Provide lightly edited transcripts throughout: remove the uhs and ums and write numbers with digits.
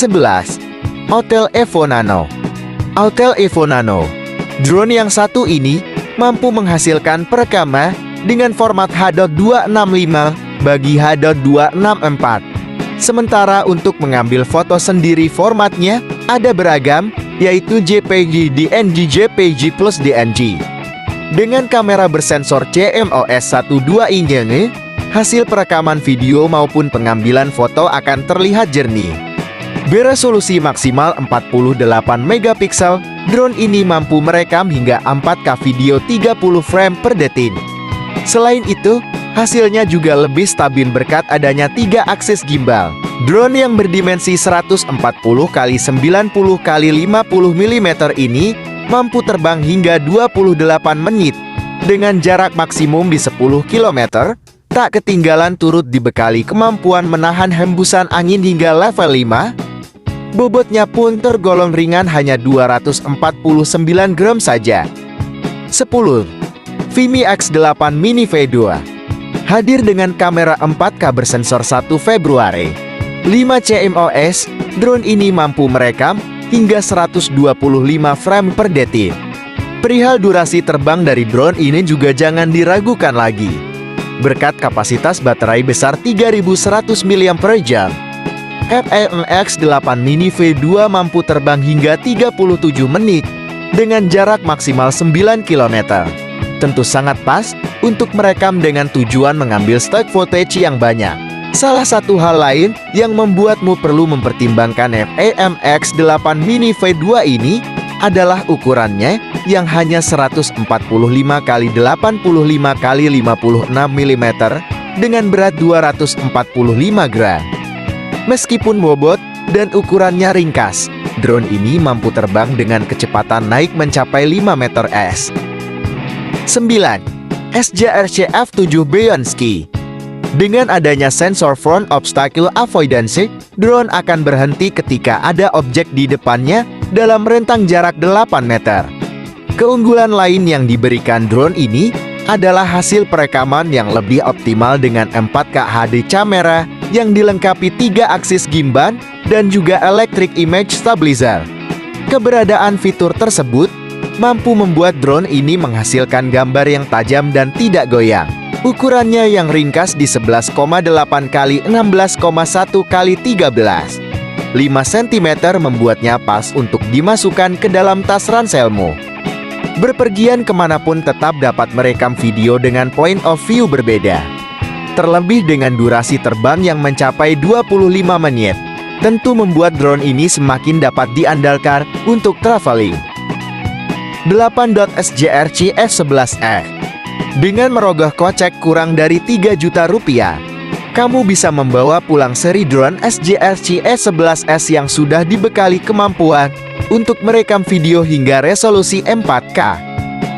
11. Autel Evo Nano. Autel Evo Nano. Drone yang satu ini mampu menghasilkan perekaman dengan format H.265 bagi H.264. Sementara untuk mengambil foto sendiri formatnya ada beragam, yaitu JPG, DNG, JPG plus DNG. Dengan kamera bersensor CMOS 12 ini, hasil perekaman video maupun pengambilan foto akan terlihat jernih. Beresolusi maksimal 48 megapiksel, drone ini mampu merekam hingga 4K video 30 frame per detik. Selain itu, hasilnya juga lebih stabil berkat adanya 3 akses gimbal. Drone yang berdimensi 140 x 90 x 50 mm ini mampu terbang hingga 28 menit dengan jarak maksimum di 10 km. Tak ketinggalan turut dibekali kemampuan menahan hembusan angin hingga level 5. Bobotnya pun tergolong ringan, hanya 249 gram saja. 10. Vimy X8 Mini V2. Hadir dengan kamera 4K bersensor 1 Februari 5 CMOS, drone ini mampu merekam hingga 125 frame per detik. Perihal durasi terbang dari drone ini juga jangan diragukan lagi. Berkat kapasitas baterai besar 3100 mAh, Vimy X8 Mini V2 mampu terbang hingga 37 menit dengan jarak maksimal 9 km. Tentu sangat pas untuk merekam dengan tujuan mengambil stock footage yang banyak. Salah satu hal lain yang membuatmu perlu mempertimbangkan Vimy X8 Mini V2 ini adalah ukurannya yang hanya 145 x 85 x 56 mm dengan berat 245 gram. Meskipun bobot dan ukurannya ringkas, drone ini mampu terbang dengan kecepatan naik mencapai 5 meter s. 9. SJRC F7 Beyonski. Dengan adanya sensor front obstacle avoidance, drone akan berhenti ketika ada objek di depannya dalam rentang jarak 8 meter. Keunggulan lain yang diberikan drone ini adalah hasil perekaman yang lebih optimal dengan 4K HD kamera yang dilengkapi 3 aksis gimbal dan juga electric image stabilizer. Keberadaan fitur tersebut mampu membuat drone ini menghasilkan gambar yang tajam dan tidak goyang. Ukurannya yang ringkas di 11,8 x 16,1 x 13. 5 cm membuatnya pas untuk dimasukkan ke dalam tas ranselmu. Berpergian kemanapun tetap dapat merekam video dengan point of view berbeda. Terlebih dengan durasi terbang yang mencapai 25 menit, tentu membuat drone ini semakin dapat diandalkan untuk traveling. 8. SJRC F11F. Dengan merogoh kocek kurang dari 3 juta rupiah, kamu bisa membawa pulang seri drone SJRC F11S yang sudah dibekali kemampuan untuk merekam video hingga resolusi 4K.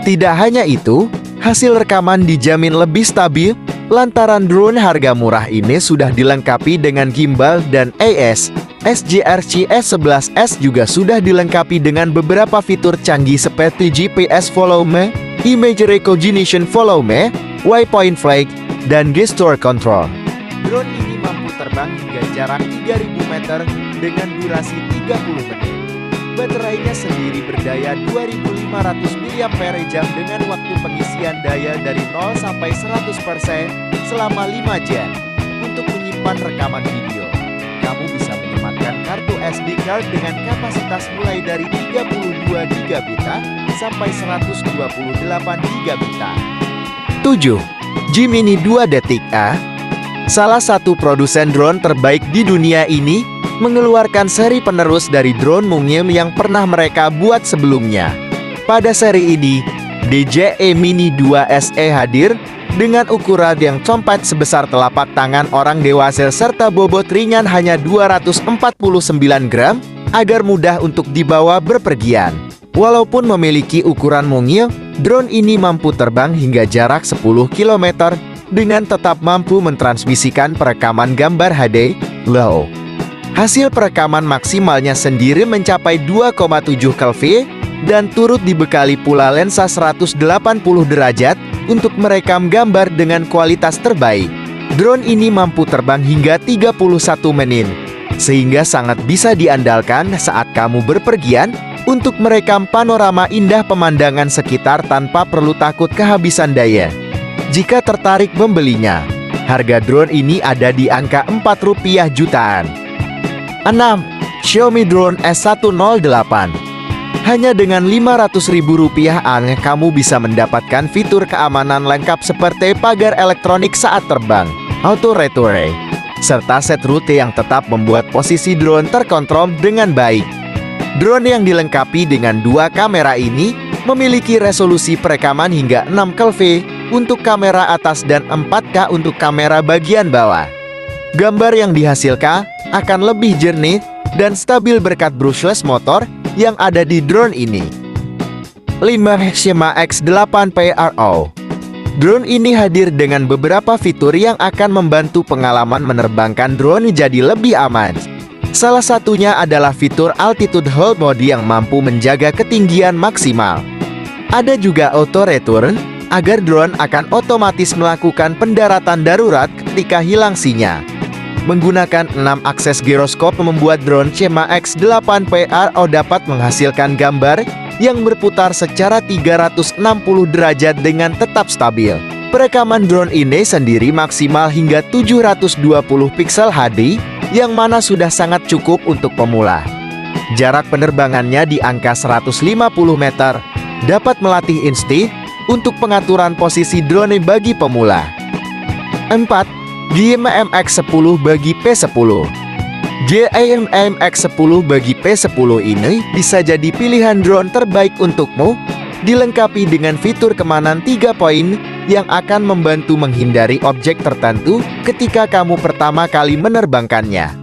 Tidak hanya itu, hasil rekaman dijamin lebih stabil lantaran drone harga murah ini sudah dilengkapi dengan gimbal dan AS. SJRC S11S juga sudah dilengkapi dengan beberapa fitur canggih seperti GPS volume, image recognition volume, waypoint flag, dan gesture control. Drone ini mampu terbang hingga jarak 3000 meter dengan durasi 30 menit. Baterainya sendiri berdaya 2500 mAh dengan waktu pengisian daya dari 0 sampai 100% selama 5 jam. Untuk menyimpan rekaman video, kamu bisa menyematkan kartu SD card dengan kapasitas mulai dari 32 GB sampai 128 GB. 7. Gemini 2 Detik A. Salah satu produsen drone terbaik di dunia ini mengeluarkan seri penerus dari drone mungil yang pernah mereka buat sebelumnya. Pada seri ini, DJI Mini 2 SE hadir dengan ukuran yang compact sebesar telapak tangan orang dewasa serta bobot ringan hanya 249 gram agar mudah untuk dibawa berpergian. Walaupun memiliki ukuran mungil, drone ini mampu terbang hingga jarak 10 km dengan tetap mampu mentransmisikan perekaman gambar HD low. Hasil perekaman maksimalnya sendiri mencapai 2,7 Kelvin dan turut dibekali pula lensa 180 derajat untuk merekam gambar dengan kualitas terbaik. Drone ini mampu terbang hingga 31 menit sehingga sangat bisa diandalkan saat kamu berpergian untuk merekam panorama indah pemandangan sekitar tanpa perlu takut kehabisan daya. Jika tertarik membelinya, harga drone ini ada di angka Rp4 jutaan. 6. Xiaomi Drone S108. Hanya dengan Rp500.000 kamu bisa mendapatkan fitur keamanan lengkap seperti pagar elektronik saat terbang, auto retouch, serta set rute yang tetap membuat posisi drone terkontrol dengan baik. Drone yang dilengkapi dengan 2 kamera ini memiliki resolusi perekaman hingga 6K untuk kamera atas dan 4K untuk kamera bagian bawah. Gambar yang dihasilkan akan lebih jernih dan stabil berkat brushless motor yang ada di drone ini. 5. Shima X8 Pro. Drone ini hadir dengan beberapa fitur yang akan membantu pengalaman menerbangkan drone jadi lebih aman. Salah satunya adalah fitur Altitude Hold Mode yang mampu menjaga ketinggian maksimal. Ada juga auto return, agar drone akan otomatis melakukan pendaratan darurat ketika hilang sinyal. Menggunakan 6 akses giroskop membuat drone Shima X8 Pro dapat menghasilkan gambar yang berputar secara 360 derajat dengan tetap stabil. Perekaman drone ini sendiri maksimal hingga 720 piksel HD, yang mana sudah sangat cukup untuk pemula. Jarak penerbangannya di angka 150 meter, dapat melatih insting untuk pengaturan posisi drone bagi pemula. 4. GMM X10 bagi P10. GMM X10 bagi P10 ini bisa jadi pilihan drone terbaik untukmu, dilengkapi dengan fitur keamanan 3 poin yang akan membantu menghindari objek tertentu ketika kamu pertama kali menerbangkannya.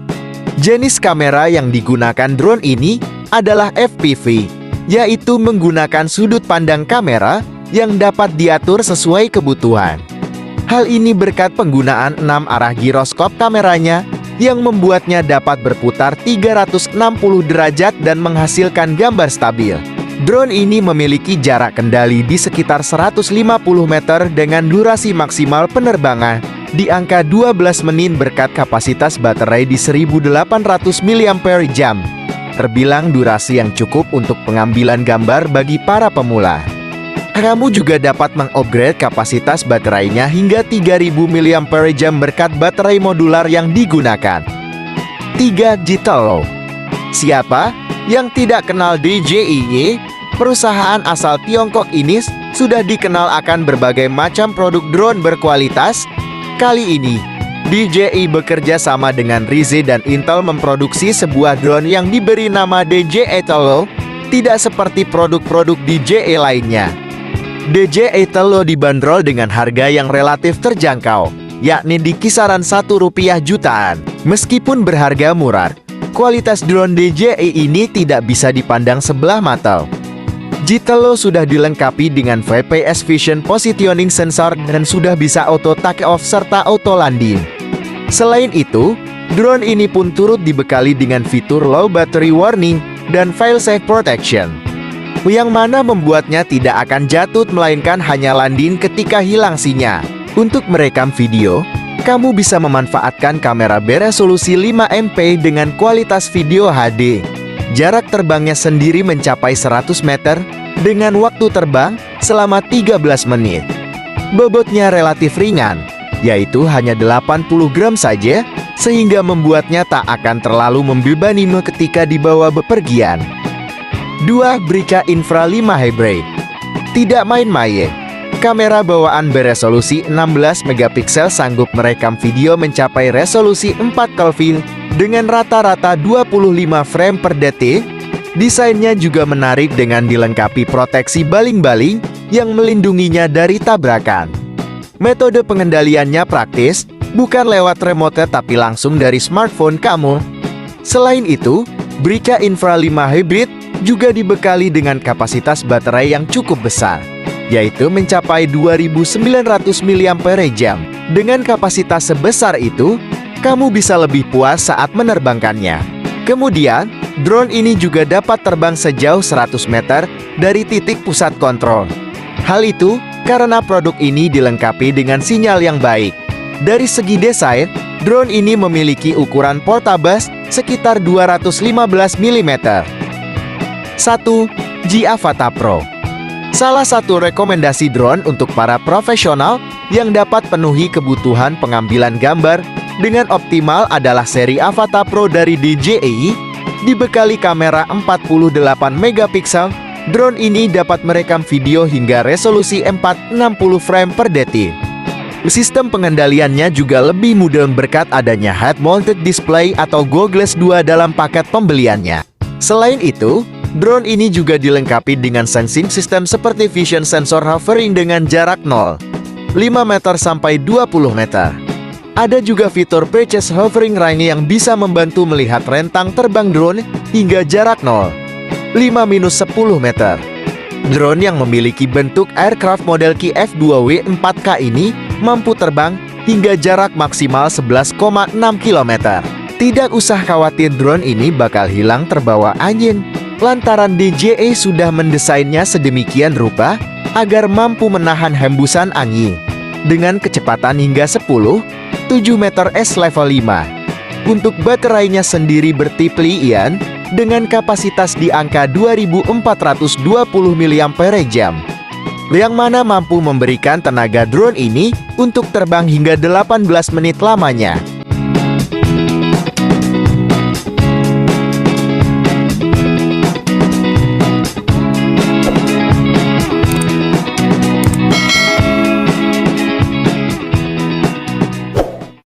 Jenis kamera yang digunakan drone ini adalah FPV, yaitu menggunakan sudut pandang kamera yang dapat diatur sesuai kebutuhan. Hal ini berkat penggunaan 6 arah giroskop kameranya yang membuatnya dapat berputar 360 derajat dan menghasilkan gambar stabil. Drone ini memiliki jarak kendali di sekitar 150 meter dengan durasi maksimal penerbangan di angka 12 menit berkat kapasitas baterai di 1800 mAh. Terbilang durasi yang cukup untuk pengambilan gambar bagi para pemula. Kamu juga dapat mengupgrade kapasitas baterainya hingga 3000 mAh berkat baterai modular yang digunakan. 3. Jitelo. Siapa yang tidak kenal DJI? Perusahaan asal Tiongkok ini sudah dikenal akan berbagai macam produk drone berkualitas. Kali ini, DJI bekerja sama dengan Rise dan Intel memproduksi sebuah drone yang diberi nama DJI Telo, tidak seperti produk-produk DJI lainnya. DJI Telo dibanderol dengan harga yang relatif terjangkau, yakni di kisaran Rp1 jutaan. Meskipun berharga murah, kualitas drone DJI ini tidak bisa dipandang sebelah mata. Jitelo sudah dilengkapi dengan VPS Vision Positioning Sensor dan sudah bisa auto take off serta auto landing. Selain itu, drone ini pun turut dibekali dengan fitur Low Battery Warning dan Fail-Safe Protection, yang mana membuatnya tidak akan jatuh melainkan hanya landing ketika hilang sinyal. Untuk merekam video, kamu bisa memanfaatkan kamera beresolusi 5MP dengan kualitas video HD. Jarak terbangnya sendiri mencapai 100 meter dengan waktu terbang selama 13 menit. Bobotnya relatif ringan, yaitu hanya 80 gram saja, sehingga membuatnya tak akan terlalu membebanimu ketika dibawa bepergian. 2. Brica Infra 5 Hybrid. Tidak main-main, kamera bawaan beresolusi 16 megapiksel sanggup merekam video mencapai resolusi 4K dengan rata-rata 25 frame per detik. Desainnya juga menarik dengan dilengkapi proteksi baling-baling yang melindunginya dari tabrakan. Metode pengendaliannya praktis, bukan lewat remote tapi langsung dari smartphone kamu. Selain itu, Brica Infra 5 Hybrid juga dibekali dengan kapasitas baterai yang cukup besar, yaitu mencapai 2900 mAh. Dengan kapasitas sebesar itu, kamu bisa lebih puas saat menerbangkannya. Kemudian, drone ini juga dapat terbang sejauh 100 meter dari titik pusat kontrol. Hal itu karena produk ini dilengkapi dengan sinyal yang baik. Dari segi desain, drone ini memiliki ukuran portable sekitar 215 mm. 1. G-Avata Pro. Salah satu rekomendasi drone untuk para profesional yang dapat penuhi kebutuhan pengambilan gambar dengan optimal adalah seri Avata Pro dari DJI. Dibekali kamera 48 megapiksel, drone ini dapat merekam video hingga resolusi 460 frame per detik. Sistem pengendaliannya juga lebih mudah berkat adanya head-mounted display atau Go-Glass 2 dalam paket pembeliannya. Selain itu, drone ini juga dilengkapi dengan sensing system seperti vision sensor hovering dengan jarak 0, 5 meter sampai 20 meter. Ada juga fitur Purchase Hovering Range yang bisa membantu melihat rentang terbang drone hingga jarak 0, 5-10 meter. Drone yang memiliki bentuk aircraft model Ki-F2W 4K ini mampu terbang hingga jarak maksimal 11,6 km. Tidak usah khawatir drone ini bakal hilang terbawa angin, lantaran DJI sudah mendesainnya sedemikian rupa agar mampu menahan hembusan angin dengan kecepatan hingga 10,7 meter S level 5. Untuk baterainya sendiri bertipe Li-ion dengan kapasitas di angka 2420 mAh, yang mana mampu memberikan tenaga drone ini untuk terbang hingga 18 menit lamanya.